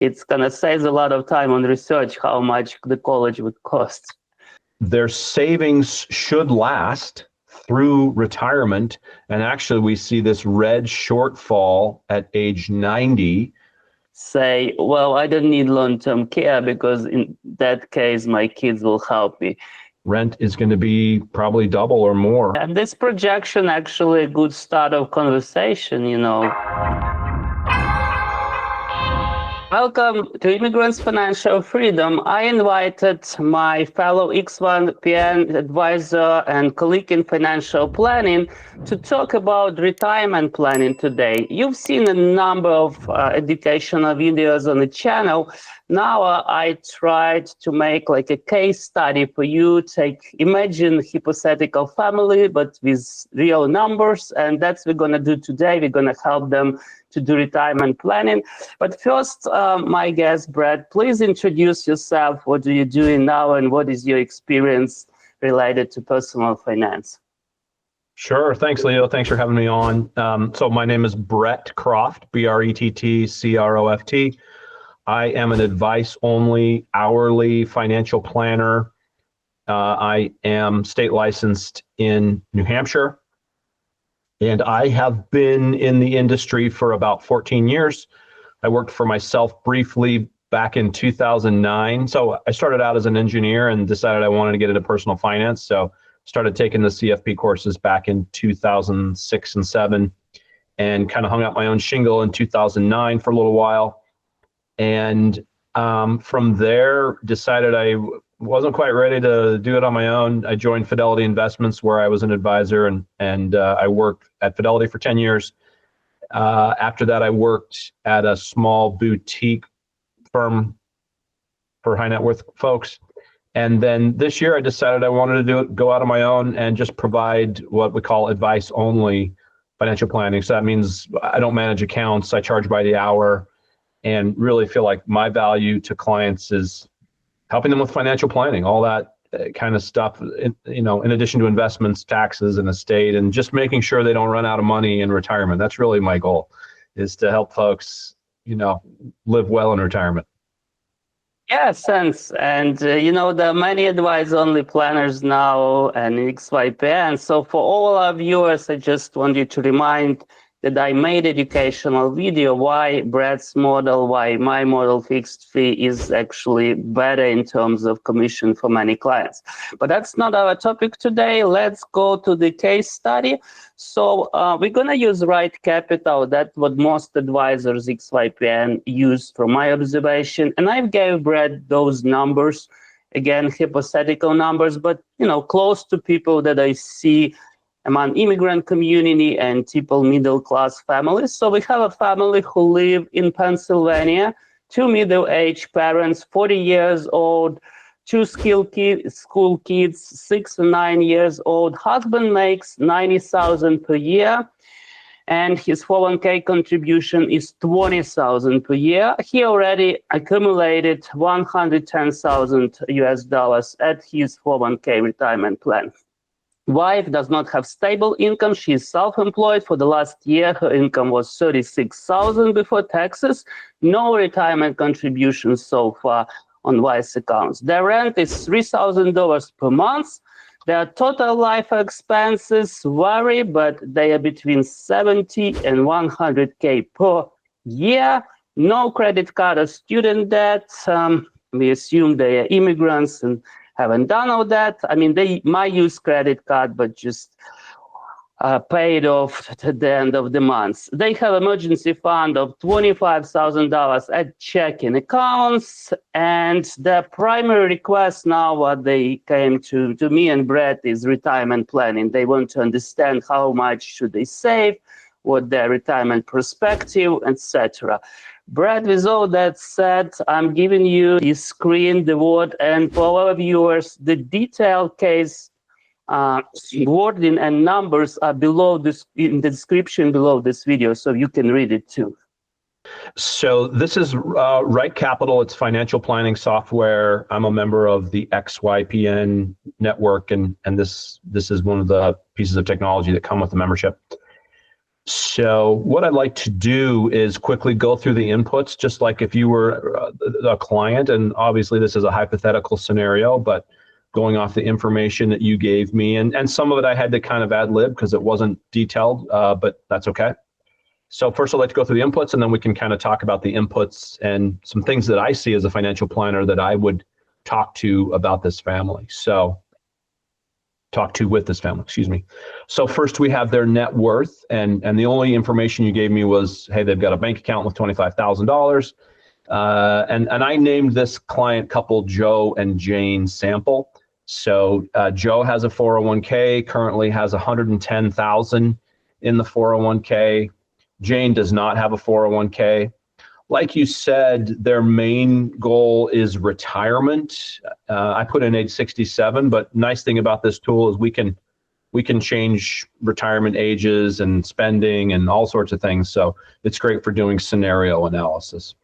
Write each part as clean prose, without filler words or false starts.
It's going to save a lot of time on research how much the college would cost. Their savings should last through retirement. And actually, we see this red shortfall at age 90. Say, well, I don't need long-term care because in that case, my kids will help me. Rent is going to be probably double or more. And this projection actually a good start of conversation, Welcome to Immigrants Financial Freedom. I invited my fellow X1PN advisor and colleague in financial planning to talk about retirement planning today. You've seen a number of educational videos on the channel. Now I tried to make like a case study for you. Imagine hypothetical family, but with real numbers. And that's what we're going to do today. We're going to help them to do retirement planning. But first, my guest, Brad, please introduce yourself. What are you doing now and what is your experience related to personal finance? Sure. Thanks, Leo. Thanks for having me on. So my name is Brett Croft, BRETT CROFT. I am an advice-only hourly financial planner. I am state licensed in New Hampshire, and I have been in the industry for about 14 years. I worked for myself briefly back in 2009. So I started out as an engineer and decided I wanted to get into personal finance. So started taking the CFP courses back in 2006 and 7, and kind of hung out my own shingle in 2009 for a little while. And from there, decided I wasn't quite ready to do it on my own. I joined Fidelity Investments, where I was an advisor, and I worked at Fidelity for 10 years. After that, I worked at a small boutique firm for high net worth folks. And then this year, I decided I wanted to go out on my own and just provide what we call advice only financial planning. So that means I don't manage accounts. I charge by the hour, and really feel like my value to clients is helping them with financial planning, all that kind of stuff, in addition to investments, taxes, and estate, and just making sure they don't run out of money in retirement. That's really my goal, is to help folks, live well in retirement. Yes, sense. And, there are many advice-only planners now and XYPN. So for all our viewers, I just want you to remind that I made educational video why Brad's model, why my model fixed fee is actually better in terms of commission for many clients. But that's not our topic today. Let's go to the case study. So we're going to use Right Capital. That's what most advisors XYPN use from my observation. And I gave Brad those numbers, again, hypothetical numbers, but close to people that I see among immigrant community and typical middle-class families. So we have a family who live in Pennsylvania, 2 middle-aged parents, 40 years old, 2 school kids, 6 and 9 years old. Husband makes $90,000 per year, and his 401k contribution is $20,000 per year. He already accumulated $110,000 US at his 401k retirement plan. Wife does not have stable income. She is self-employed. For the last year, her income was $36,000 before taxes. No retirement contributions so far on wife's accounts. Their rent is $3,000 per month. Their total life expenses vary, but they are between 70 and 100K per year. No credit card or student debt. We assume they are immigrants and haven't done all that. I mean, they might use credit card, but just paid off at the end of the month. They have emergency fund of $25,000 at checking accounts, and their primary request now, what they came to me and Brett, is retirement planning. They want to understand how much should they save, what their retirement perspective, etc. Brad, with all that said, I'm giving you the screen, the word, and for our viewers, the detailed case wording and numbers are below this, in the description below this video, so you can read it too. So this is Right Capital. It's financial planning software. I'm a member of the XYPN network, and this is one of the pieces of technology that come with the membership. So what I'd like to do is quickly go through the inputs, just like if you were a client, and obviously this is a hypothetical scenario, but going off the information that you gave me, and some of it I had to kind of ad lib because it wasn't detailed, but that's okay. So first I'd like to go through the inputs, and then we can kind of talk about the inputs and some things that I see as a financial planner that I would talk to about this family. With this family, excuse me. So first we have their net worth, and the only information you gave me was, hey, they've got a bank account with $25,000. And I named this client couple Joe and Jane Sample. So Joe has a 401k, currently has 110,000 in the 401k. Jane does not have a 401k. Like you said, their main goal is retirement. I put in age 67, but nice thing about this tool is we can change retirement ages and spending and all sorts of things. So it's great for doing scenario analysis.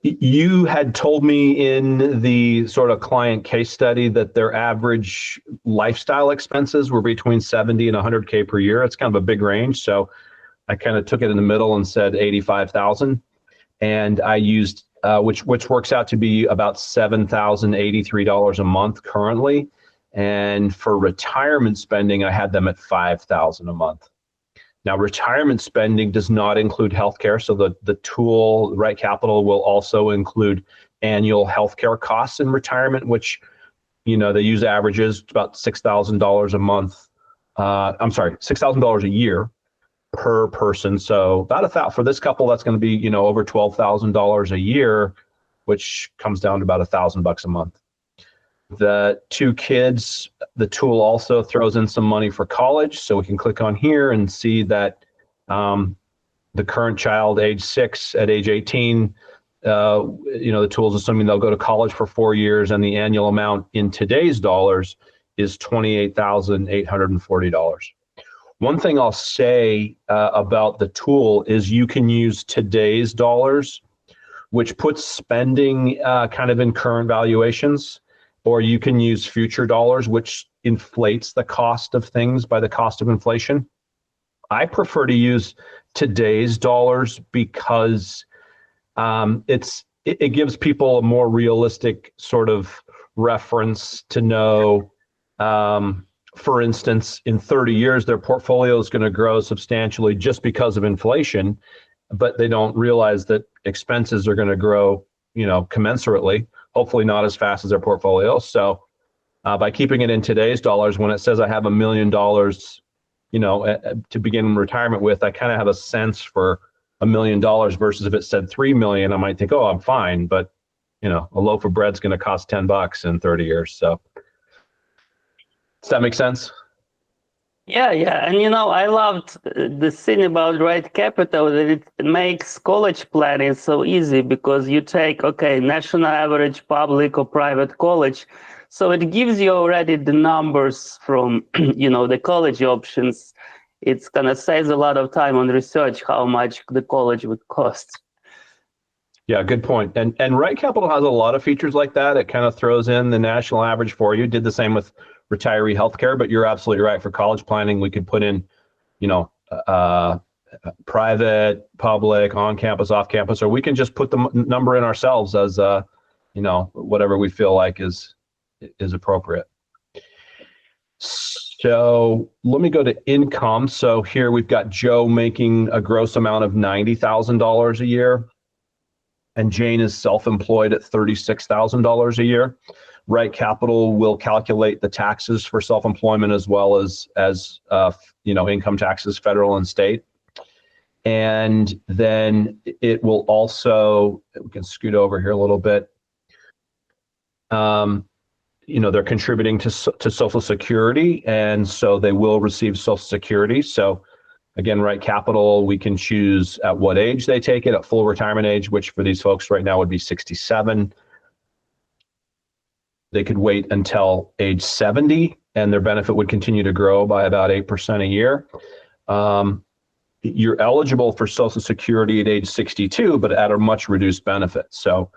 You had told me in the sort of client case study that their average lifestyle expenses were between 70 and 100K per year. It's kind of a big range. So I kind of took it in the middle and said 85,000, and I used which works out to be about $7,083 a month currently. And for retirement spending, I had them at 5,000 a month. Now, retirement spending does not include healthcare, so the tool, Right Capital, will also include annual healthcare costs in retirement, which, you know, they use averages about $6,000 a month. $6,000 a year per person. So about for this couple, that's going to be, you know, over $12,000 a year, which comes down to about $1,000 a month. The two kids, the tool also throws in some money for college. So we can click on here and see that the current child, age 6, at age 18, the tool's assuming they'll go to college for 4 years, and the annual amount in today's dollars is $28,840. One thing I'll say about the tool is you can use today's dollars, which puts spending kind of in current valuations, or you can use future dollars, which inflates the cost of things by the cost of inflation. I prefer to use today's dollars because it gives people a more realistic sort of reference to know. For instance, in 30 years, their portfolio is going to grow substantially just because of inflation, but they don't realize that expenses are going to grow, you know, commensurately, hopefully not as fast as their portfolio. So by keeping it in today's dollars, when it says I have $1 million, you know, to begin retirement with, I kind of have a sense for $1 million versus if it said 3 million, I might think, oh, I'm fine. But, you know, a loaf of bread's going to cost $10 in 30 years. So. Does that make sense? Yeah. And, you know, I loved the thing about Right Capital that it makes college planning so easy because you take, okay, national average public or private college. So it gives you already the numbers from, you know, the college options. It's going to save a lot of time on research, how much the college would cost. Yeah, good point. And Right Capital has a lot of features like that. It kind of throws in the national average for you. Did the same with retiree healthcare, but you're absolutely right. For college planning, we could put in, you know, private, public, on campus, off campus, or we can just put the number in ourselves as, you know, whatever we feel like is appropriate. So let me go to income. So here we've got Joe making a gross amount of $90,000 a year, and Jane is self-employed at $36,000 a year. Right Capital will calculate the taxes for self-employment as well as you know, income taxes, federal and state. And then it will also, we can scoot over here a little bit. You know, they're contributing to Social Security, and so they will receive Social Security. So again, Right Capital, we can choose at what age they take it, at full retirement age, which for these folks right now would be 67. They could wait until age 70, and their benefit would continue to grow by about 8% a year. You're eligible for Social Security at age 62, but at a much reduced benefit. So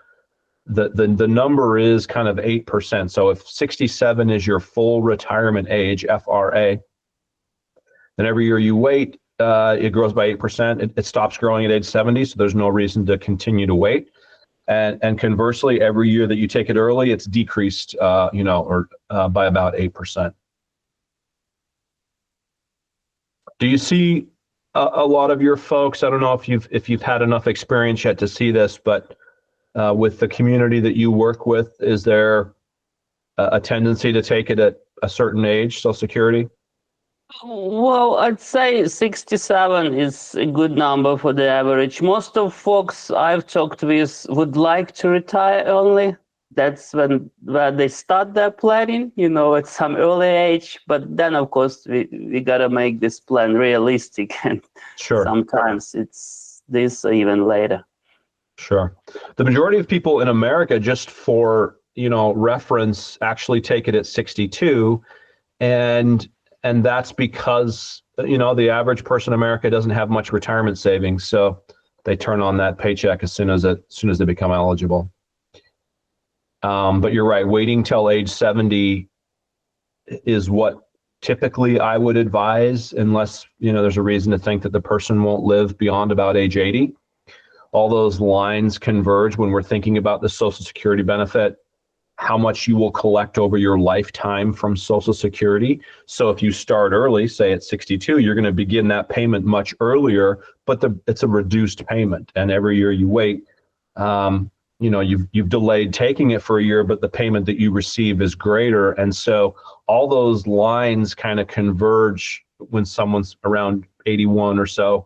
the number is kind of 8%. So if 67 is your full retirement age, FRA, Then every year you wait, it grows by 8%. It stops growing at age 70, so there's no reason to continue to wait. And conversely, every year that you take it early, it's decreased, by about 8%. Do you see a lot of your folks? I don't know if you've had enough experience yet to see this, but with the community that you work with, is there a tendency to take it at a certain age, Social Security? Well, I'd say 67 is a good number for the average. Most of folks I've talked with would like to retire early. That's where they start their planning, at some early age. But then, of course, we gotta make this plan realistic, and Sure. sometimes it's this or even later. Sure. The majority of people in America, just for reference, actually take it at 62, and that's because the average person in America doesn't have much retirement savings, so they turn on that paycheck as soon as they become eligible. But you're right, waiting till age 70 is what typically I would advise, unless there's a reason to think that the person won't live beyond about age 80. All those lines converge when we're thinking about the Social Security benefit, how much you will collect over your lifetime from Social Security. So if you start early, say at 62, you're going to begin that payment much earlier, but it's a reduced payment. And every year you wait, you've delayed taking it for a year, but the payment that you receive is greater. And so all those lines kind of converge when someone's around 81 or so.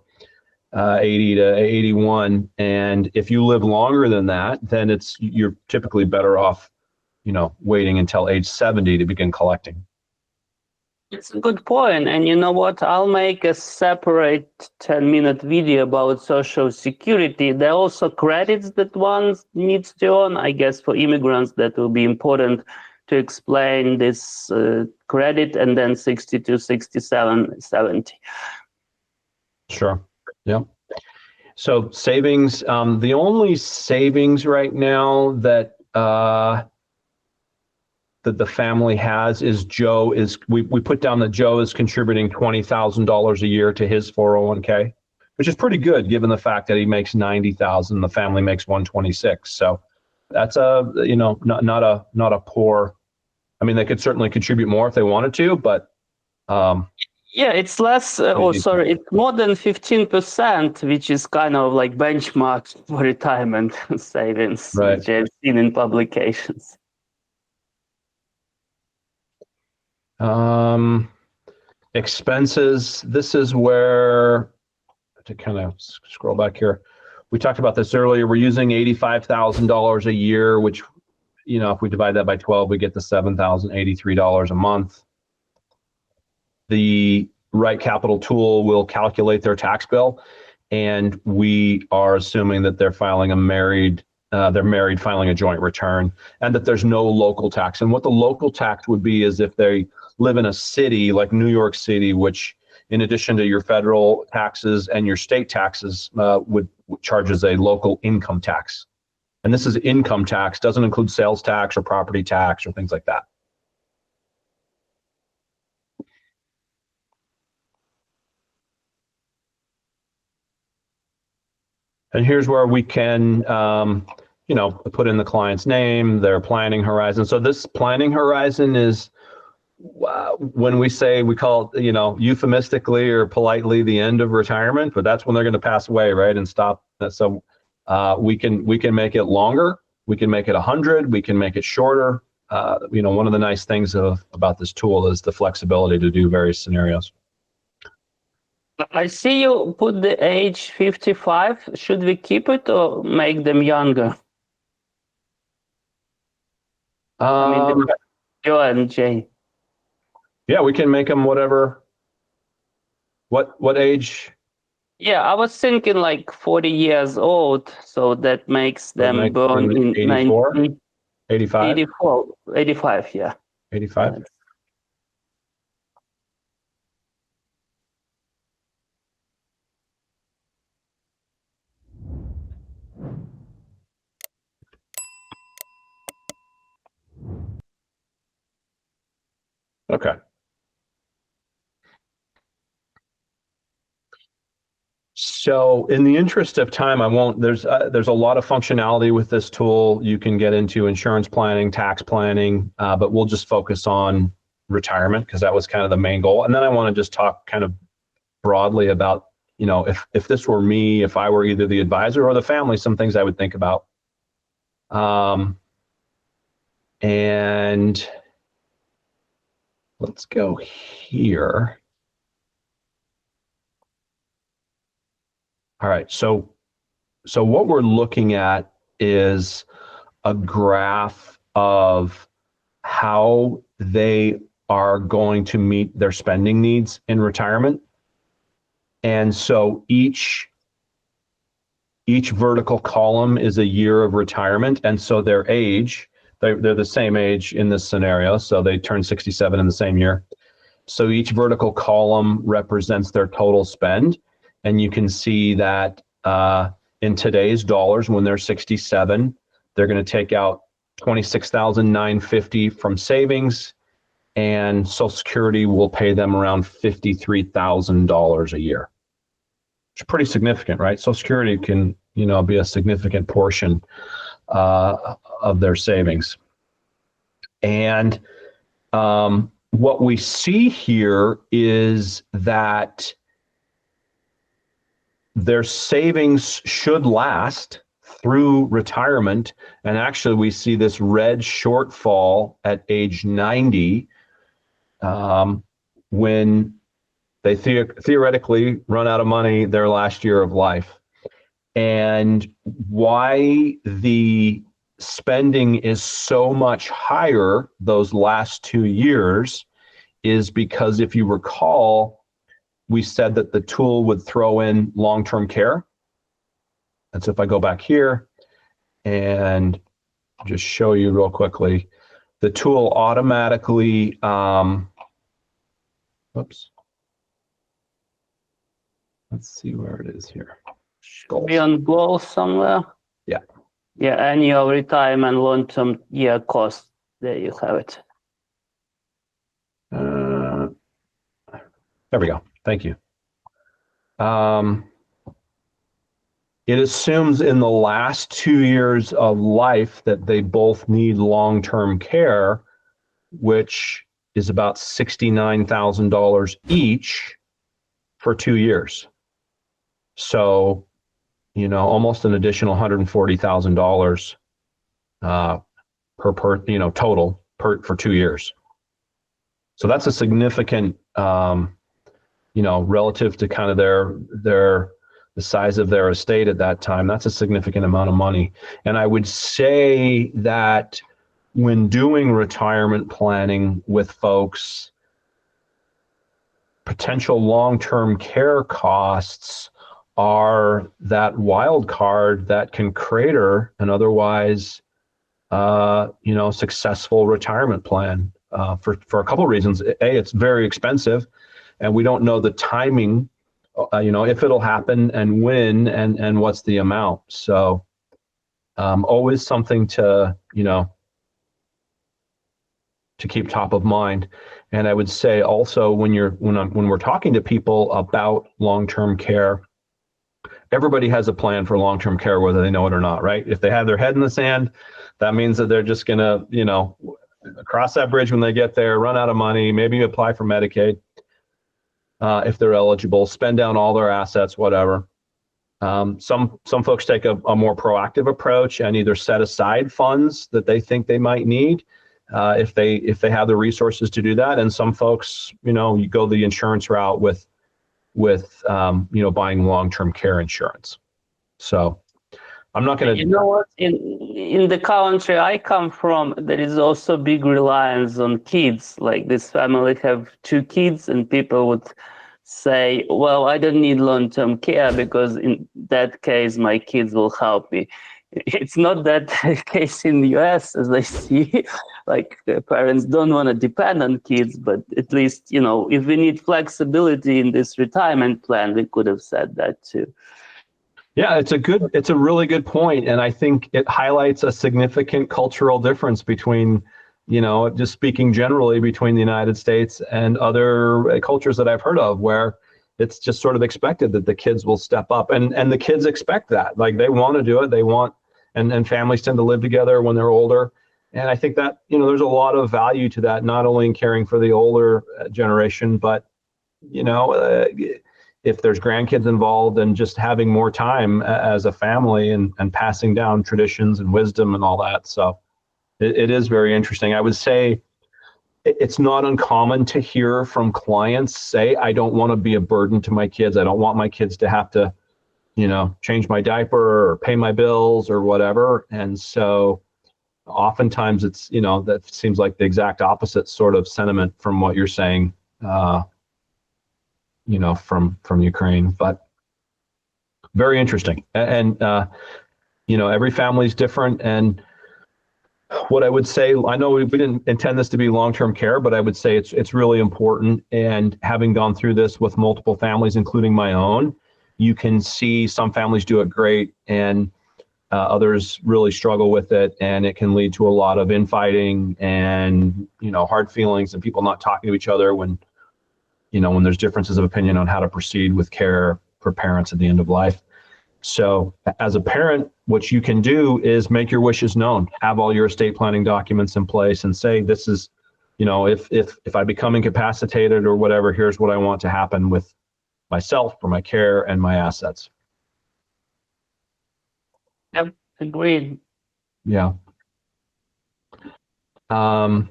80 to 81, and if you live longer than that, then you're typically better off, waiting until age 70 to begin collecting. It's a good point. And you know what? I'll make a separate 10-minute video about Social Security. There are also credits that one needs to earn. I guess for immigrants, that will be important to explain this credit, and then 62, 67, 70. Sure. Yeah. So savings, the only savings right now that the family has is Joe we put down that Joe is contributing $20,000 a year to his 401k, which is pretty good given the fact that he makes $90,000, the family makes $126,000. So that's not a poor. I mean, they could certainly contribute more if they wanted to, but yeah, it's less, it's more than 15%, which is kind of like benchmark for retirement savings, right. which I've seen in publications. Expenses. This is where, to kind of scroll back here, we talked about this earlier. We're using $85,000 a year, which, if we divide that by 12, we get the $7,083 a month. The Right Capital tool will calculate their tax bill, and we are assuming that they're filing filing a joint return, and that there's no local tax. And what the local tax would be is if they live in a city like New York City, which, in addition to your federal taxes and your state taxes, would charges a local income tax. And this is income tax, doesn't include sales tax or property tax or things like that. And here's where we can, put in the client's name, their planning horizon. So this planning horizon is, when we call it, euphemistically or politely, the end of retirement, but that's when they're going to pass away, right? And stop. So we can make it longer. We can make it 100. We can make it shorter. One of the nice things about this tool is the flexibility to do various scenarios. I see you put the age 55. Should we keep it or make them younger? Joe and Jay. Yeah, we can make them whatever. What age? Yeah, I was thinking like 40 years old, so that makes them born in 84, 85? 84, 85, yeah. 85. Okay. So in the interest of time, I won't, there's a lot of functionality with this tool. You can get into insurance planning, tax planning, but we'll just focus on retirement because that was kind of the main goal. And then I want to just talk kind of broadly about, if this were me, if I were either the advisor or the family, some things I would think about. And let's go here. All right, so what we're looking at is a graph of how they are going to meet their spending needs in retirement. And so each vertical column is a year of retirement, and so their age, they're the same age in this scenario, so they turn 67 in the same year. So each vertical column represents their total spend. And you can see that in today's dollars, when they're 67, they're going to take out $26,950 from savings, and Social Security will pay them around $53,000 a year. It's pretty significant, right? Social Security can, be a significant portion of their savings. And what we see here is that their savings should last through retirement. And actually, we see this red shortfall at age 90 when they theoretically run out of money their last year of life. And why the spending is so much higher those last 2 years is because, if you recall, we said that the tool would throw in long-term care. And so if I go back here and just show you real quickly, the tool automatically, oops. Let's see where it is here. Should be on goals somewhere. Yeah. Yeah, annual retirement long-term year cost. There you have it. There we go. Thank you. It assumes in the last 2 years of life that they both need long-term care, which is about $69,000 each for 2 years. So, almost an additional $140,000 per total for 2 years. So that's a significant, relative to kind of the size of their estate at that time, that's a significant amount of money. And I would say that when doing retirement planning with folks, potential long-term care costs are that wild card that can crater an otherwise, successful retirement plan for a couple of reasons. A, it's very expensive, and we don't know the timing, if it'll happen and when and what's the amount. So always something to keep top of mind. And I would say also when we're talking to people about long-term care, everybody has a plan for long-term care, whether they know it or not, right? If they have their head in the sand, that means that they're just gonna, cross that bridge when they get there, run out of money, maybe apply for Medicaid if they're eligible, spend down all their assets, whatever. Some folks take a more proactive approach and either set aside funds that they think they might need if they have the resources to do that. And some folks, you go the insurance route with buying long-term care insurance. So I'm not going to. You know what? In the country I come from, there is also big reliance on kids. Like this family have 2 kids, and people would say, "Well, I don't need long-term care because in that case, my kids will help me." It's not that case in the US, as I see. Like the parents don't want to depend on kids, but at least, if we need flexibility in this retirement plan, we could have said that too. Yeah, it's a really good point. And I think it highlights a significant cultural difference between, just speaking generally between the United States and other cultures that I've heard of, where it's just sort of expected that the kids will step up, and the kids expect that. Like, they want to do it. They want, and families tend to live together when they're older. And I think that, there's a lot of value to that, not only in caring for the older generation, but, if there's grandkids involved, and just having more time as a family, and passing down traditions and wisdom and all that. So it is very interesting. I would say it's not uncommon to hear from clients say, I don't want to be a burden to my kids. I don't want my kids to have to, change my diaper or pay my bills or whatever. And so oftentimes it's, that seems like the exact opposite sort of sentiment from what you're saying, from Ukraine. But very interesting. And every family is different. And what I would say, I know we didn't intend this to be long-term care, but I would say it's really important. And having gone through this with multiple families, including my own, you can see some families do it great, and others really struggle with it, and it can lead to a lot of infighting and hard feelings, and people not talking to each other when there's differences of opinion on how to proceed with care for parents at the end of life. So as a parent, what you can do is make your wishes known, have all your estate planning documents in place, and say, this is, if I become incapacitated or whatever, here's what I want to happen with myself, for my care and my assets. Yep, agreed. Yeah. So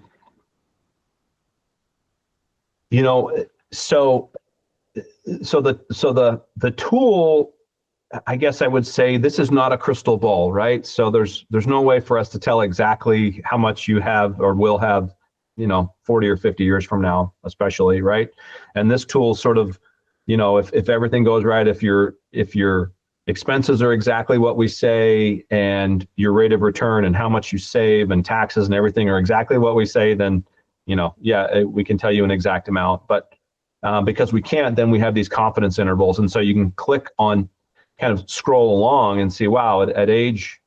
the tool, I guess I would say, this is not a crystal ball, right? So there's no way for us to tell exactly how much you have or will have, 40 or 50 years from now, especially, right? And this tool sort of, if everything goes right, if your expenses are exactly what we say, and your rate of return and how much you save and taxes and everything are exactly what we say, then, we can tell you an exact amount. But because we can't, then we have these confidence intervals. And so you can click on, kind of scroll along and see, wow, at age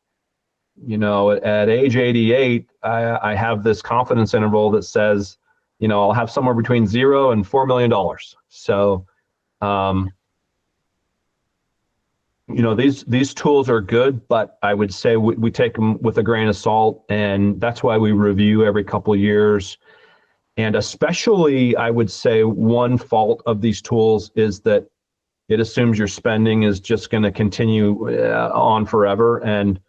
88, I have this confidence interval that says, I'll have somewhere between $0 and $4 million. So, these tools are good, but I would say we take them with a grain of salt, and that's why we review every couple of years. And especially, I would say, one fault of these tools is that it assumes your spending is just going to continue on forever. And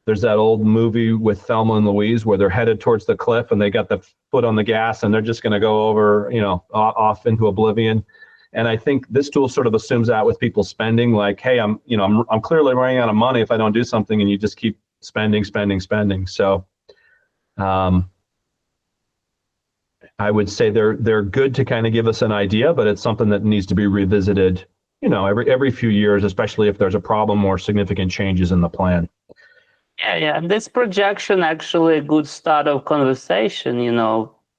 there's that old movie with Thelma and Louise where they're headed towards the cliff and they got the foot on the gas and they're just going to go over, off into oblivion. And I think this tool sort of assumes that with people spending, like, hey, I'm clearly running out of money if I don't do something, and you just keep spending. So, I would say they're good to kind of give us an idea, but it's something that needs to be revisited, every few years, especially if there's a problem or significant changes in the plan. Yeah. And this projection actually a good start of conversation.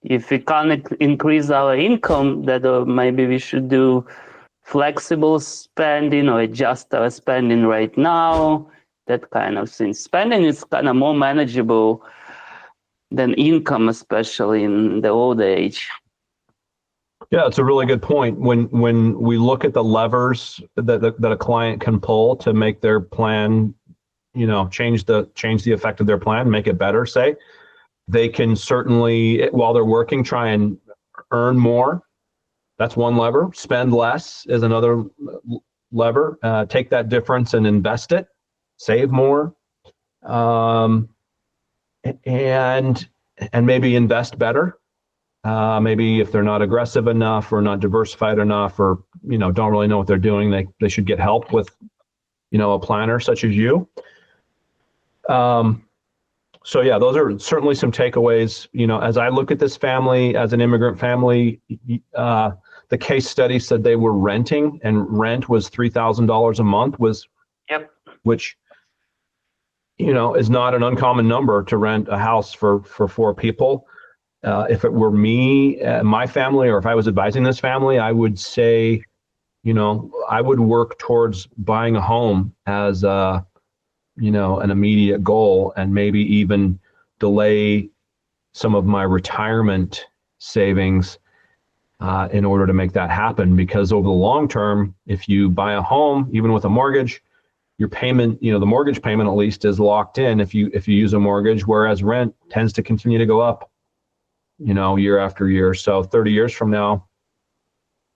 If we can't increase our income, that maybe we should do flexible spending or adjust our spending right now. That kind of thing. Spending is kind of more manageable than income, especially in the old age. Yeah, it's a really good point. When we look at the levers that a client can pull to make their plan, change the effect of their plan, make it better, say, they can certainly, while they're working, try and earn more. That's one lever. Spend less is another lever. Take that difference and invest it. Save more. And maybe invest better. Maybe if they're not aggressive enough or not diversified enough, or don't really know what they're doing, they should get help with a planner such as you. So yeah, those are certainly some takeaways. As I look at this family as an immigrant family, the case study said they were renting, and rent was $3,000 a month, which is not an uncommon number to rent a house for 4 people. If it were me, my family, or if I was advising this family, I would say, I would work towards buying a home as an immediate goal, and maybe even delay some of my retirement savings in order to make that happen. Because over the long term, if you buy a home, even with a mortgage, your payment, the mortgage payment at least is locked in if you use a mortgage, whereas rent tends to continue to go up, year after year. So 30 years from now,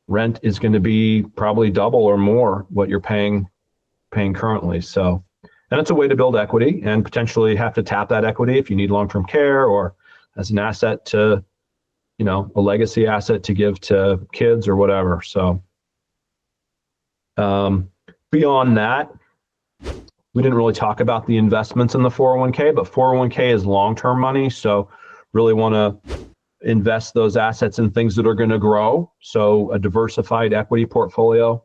rent is going to be probably double or more what you're paying currently. So, and it's a way to build equity and potentially have to tap that equity if you need long-term care or as an asset to, a legacy asset to give to kids or whatever. So beyond that, we didn't really talk about the investments in the 401k, but 401k is long-term money. So really want to invest those assets in things that are going to grow. So a diversified equity portfolio,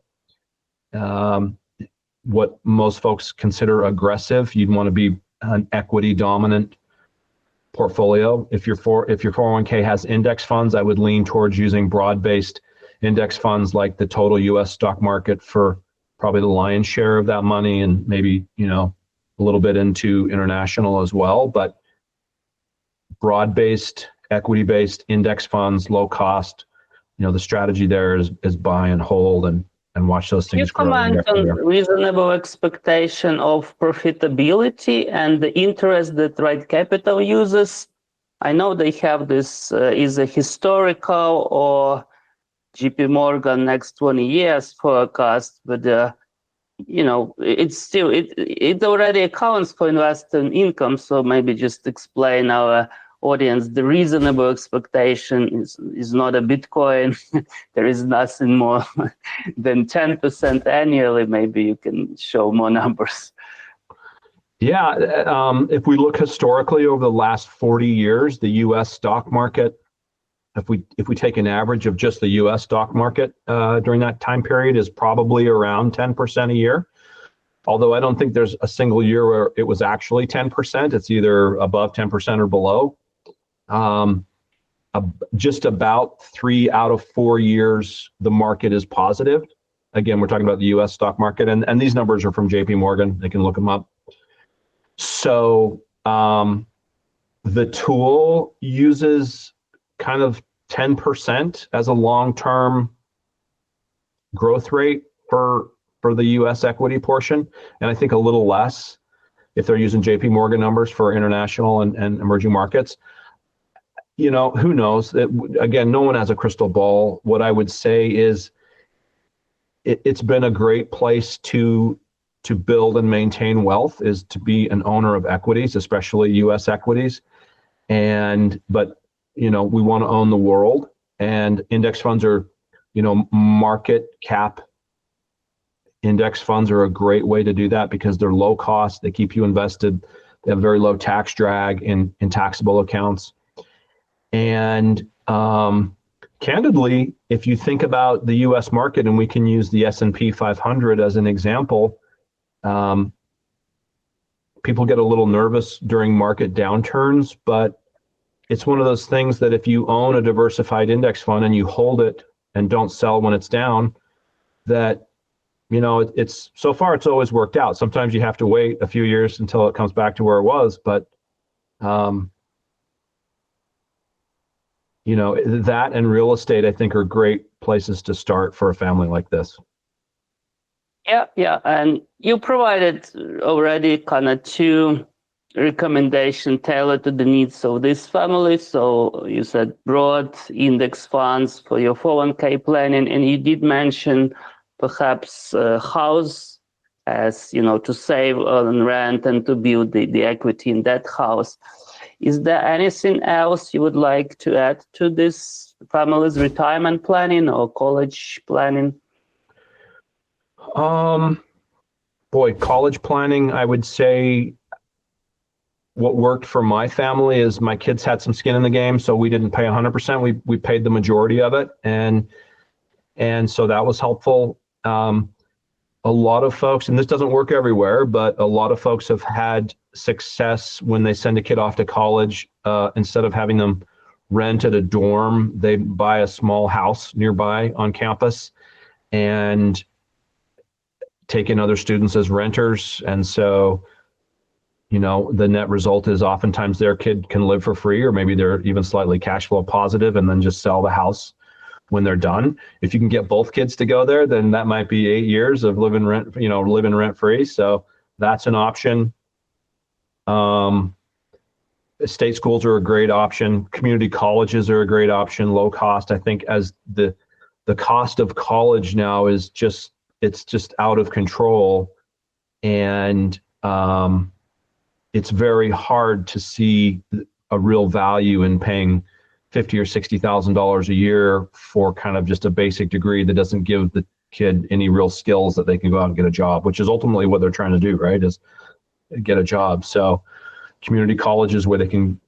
what most folks consider aggressive. You'd want to be an equity dominant portfolio. If your 401k has index funds, I would lean towards using broad-based index funds like the total US stock market for probably the lion's share of that money, and maybe, a little bit into international as well. But broad-based, equity-based index funds, low cost, the strategy there is buy and hold and watch those things grow. Can you comment on reasonable expectation of profitability and the interest that Right Capital uses? I know they have this is a historical or JP Morgan next 20 years forecast, but it's still it already accounts for investor income. So maybe just explain our audience the reasonable expectation is not a Bitcoin. There is nothing more than 10% annually. Maybe you can show more numbers. Yeah, if we look historically over the last 40 years, the U.S. stock market, if we take an average of just the U.S. stock market during that time period, is probably around 10% a year. Although I don't think there's a single year where it was actually 10%. It's either above 10% or below. Just about 3 out of 4 years, the market is positive. Again, we're talking about the U.S. stock market, and these numbers are from JP Morgan. They can look them up. So the tool uses kind of 10% as a long-term growth rate for the U.S. equity portion, and I think a little less if they're using JP Morgan numbers for international and emerging markets. Who knows? Again, no one has a crystal ball. What I would say is it's been a great place to build and maintain wealth, is to be an owner of equities, especially U.S. equities. But we want to own the world, and index funds are, market cap index funds are a great way to do that because they're low cost. They keep you invested. They have very low tax drag in taxable accounts. And candidly, if you think about the U.S. market, and we can use the S&P 500 as an example, people get a little nervous during market downturns, but it's one of those things that if you own a diversified index fund and you hold it and don't sell when it's down, that, it's so far it's always worked out. Sometimes you have to wait a few years until it comes back to where it was, but that and real estate, I think, are great places to start for a family like this. Yeah. And you provided already kind of 2 recommendations tailored to the needs of this family. So you said broad index funds for your 401k planning, and you did mention perhaps a house as, to save on rent and to build the equity in that house. Is there anything else you would like to add to this family's retirement planning or college planning? College planning, I would say what worked for my family is my kids had some skin in the game, so we didn't pay 100%. We paid the majority of it, and so that was helpful. A lot of folks, and this doesn't work everywhere, but a lot of folks have had success when they send a kid off to college. Instead of having them rent at a dorm, they buy a small house nearby on campus and take in other students as renters. And so, the net result is oftentimes their kid can live for free, or maybe they're even slightly cash flow positive, and then just sell the house when they're done. If you can get both kids to go there, then that might be 8 years of living rent free. So that's an option. State schools are a great option. Community colleges are a great option, low cost. I think as the cost of college now is it's just out of control, and it's very hard to see a real value in paying $50,000 or $60,000 a year for kind of just a basic degree that doesn't give the kid any real skills that they can go out and get a job, which is ultimately what they're trying to do, right? Is get a job. So community colleges where they can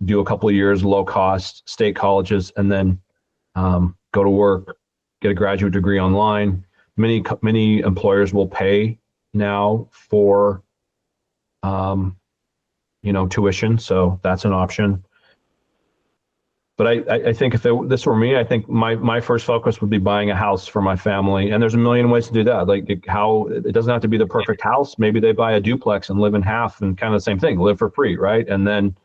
do a couple of years, low cost, state colleges, and then go to work, get a graduate degree online. Many employers will pay now for tuition, so that's an option. But I think if this were me, I think my first focus would be buying a house for my family. And there's a million ways to do that. Like it doesn't have to be the perfect house. Maybe they buy a duplex and live in half, and kind of the same thing, live for free, right? And then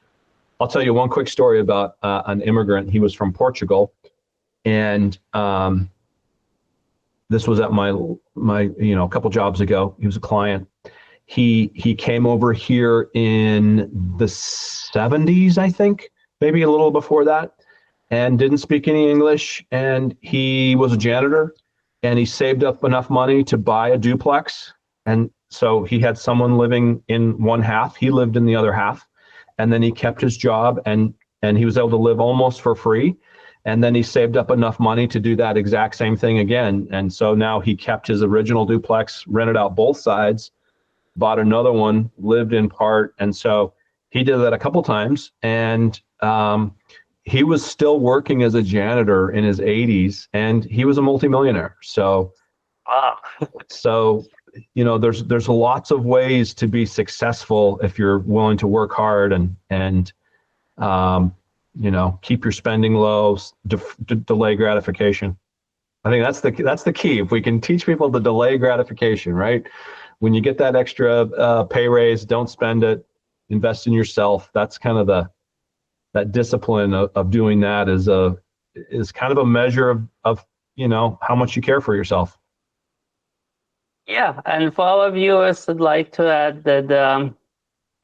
I'll tell you one quick story about an immigrant. He was from Portugal, and this was at my a couple jobs ago. He was a client. He came over here in the 70s, I think, maybe a little before that, and didn't speak any English. And he was a janitor, and he saved up enough money to buy a duplex. And so he had someone living in one half. He lived in the other half. And then he kept his job, and he was able to live almost for free. And then he saved up enough money to do that exact same thing again. And so now he kept his original duplex, rented out both sides, bought another one, lived in part. And so he did that a couple times. And he was still working as a janitor in his 80s, and he was a multimillionaire. So, Wow. so there's lots of ways to be successful if you're willing to work hard and keep your spending low, delay gratification. I think that's the key. If we can teach people to delay gratification, right? When you get that extra pay raise, don't spend it. Invest in yourself. That's kind of that discipline of doing that is kind of a measure of how much you care for yourself. Yeah, and for our viewers, I'd like to add that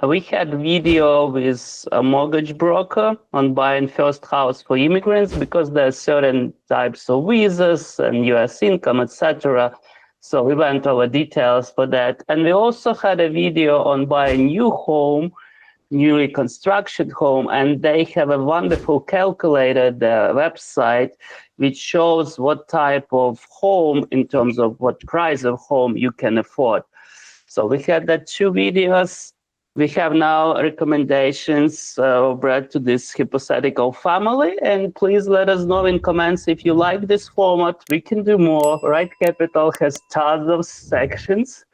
we had video with a mortgage broker on buying first house for immigrants, because there are certain types of visas and U.S. income, etc. So we went over details for that. And we also had a video on buying newly constructed home, and they have a wonderful calculator, the website, which shows what type of home, in terms of what price of home you can afford. So we had that 2 videos. We have now recommendations, Brad, to this hypothetical family. And please let us know in comments if you like this format. We can do more. Right Capital has tons of sections.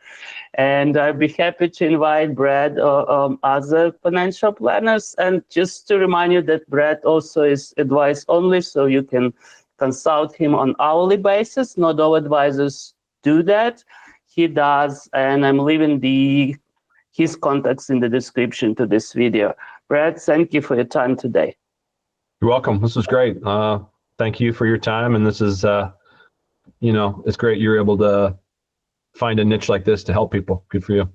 And I'd be happy to invite Brad or other financial planners. And just to remind you that Brad also is advice only, so you can consult him on hourly basis. Not all advisors do that. He does, and I'm leaving his contacts in the description to this video. Brad, thank you for your time today. You're welcome. This is great. Thank you for your time. And this is, it's great you're able to find a niche like this to help people. Good for you.